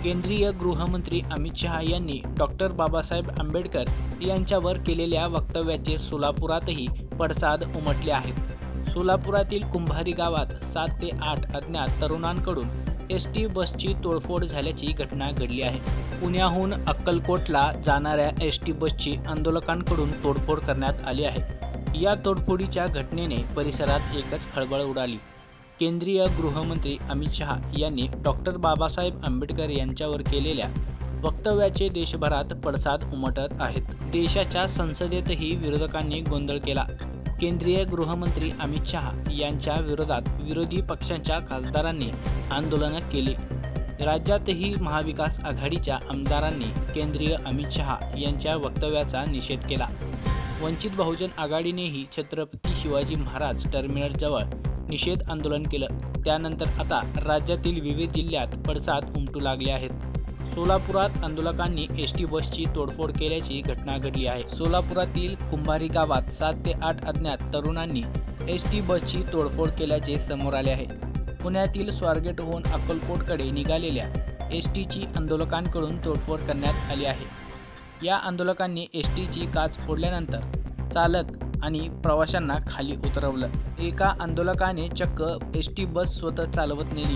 केंद्रीय गृहमंत्री अमित शहा यांनी डॉक्टर बाबासाहेब आंबेडकर यांच्यावर केलेल्या वक्तव्याचे सोलापुरातही पडसाद उमटले आहेत। सोलापुरातील कुंभारी गावात 7 ते 8 अज्ञात तरुणांकडून एसटी बसची तोडफोड झाल्याची घटना घडली आहे। पुण्याहून अक्कलकोटला जाणाऱ्या एसटी बसची आंदोलकांकडून तोडफोड करण्यात आली आहे। या तोडफोडीच्या घटनेने परिसरात एकच खळबळ उडाली। केंद्रीय गृहमंत्री अमित शहा यांनी डॉक्टर बाबासाहेब आंबेडकर यांच्यावर केलेल्या वक्तव्याचे देशभरात पडसाद उमटत आहेत। देशाच्या संसदेतही विरोधकांनी गोंधळ केला। केंद्रीय गृहमंत्री अमित शहा यांच्या विरोधात विरोधी पक्षांच्या खासदारांनी आंदोलन केले। राज्यातही महाविकास आघाडीच्या आमदारांनी केंद्रीय अमित शहा यांच्या वक्तव्याचा निषेध केला। वंचित बहुजन आघाडीनेही छत्रपती शिवाजी महाराज टर्मिनलजवळ निषेध आंदोलन केलं। त्यानंतर आता राज्यातील विविध जिल्ह्यात पडसाद उमटू लागले आहेत। सोलापुरात आंदोलकांनी एसटी बसची तोडफोड केल्याची घटना घडली आहे। सोलापुरातील कुंभारी गावात 7 ते 8 अज्ञात तरुणांनी एसटी बसची तोडफोड केल्याचे समोर आले आहे। पुण्यातील स्वारगेटहून अक्कलकोटकडे निघालेल्या एसटीची आंदोलकांकडून तोडफोड करण्यात आली आहे। या आंदोलकांनी एसटीची काच फोडल्यानंतर चालक आणि प्रवाशांना खाली उतरवलं। एका आंदोलकाने चक्क एसटी बस स्वतः चालवत नेली।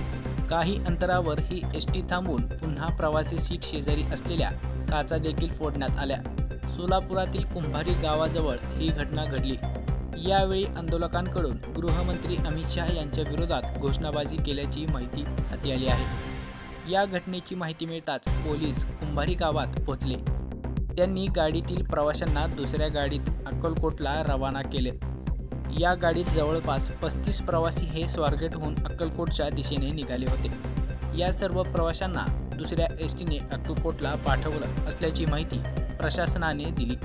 काही अंतरावर ही एसटी थांबून पुन्हा प्रवासी सीट शेजारी असलेल्या काचा देखील फोडण्यात आल्या। सोलापुरातील कुंभारी गावाजवळ ही घटना घडली। यावेळी आंदोलकांकडून गृहमंत्री अमित शहा यांच्या विरोधात घोषणाबाजी केल्याची माहिती हाती आली आहे। या घटनेची माहिती मिळताच पोलीस कुंभारी गावात पोहोचले। त्यांनी गाडीतील प्रवाशांना दुसऱ्या गाडीत अक्कलकोटला रवाना केले। या गाडीत जवळपास 35 प्रवासी हे स्वारगेटहून अक्कलकोटच्या दिशेने निघाले होते। या सर्व प्रवाशांना दुसऱ्या एसटीने अक्कलकोटला पाठवलं असल्याची माहिती प्रशासनाने दिली।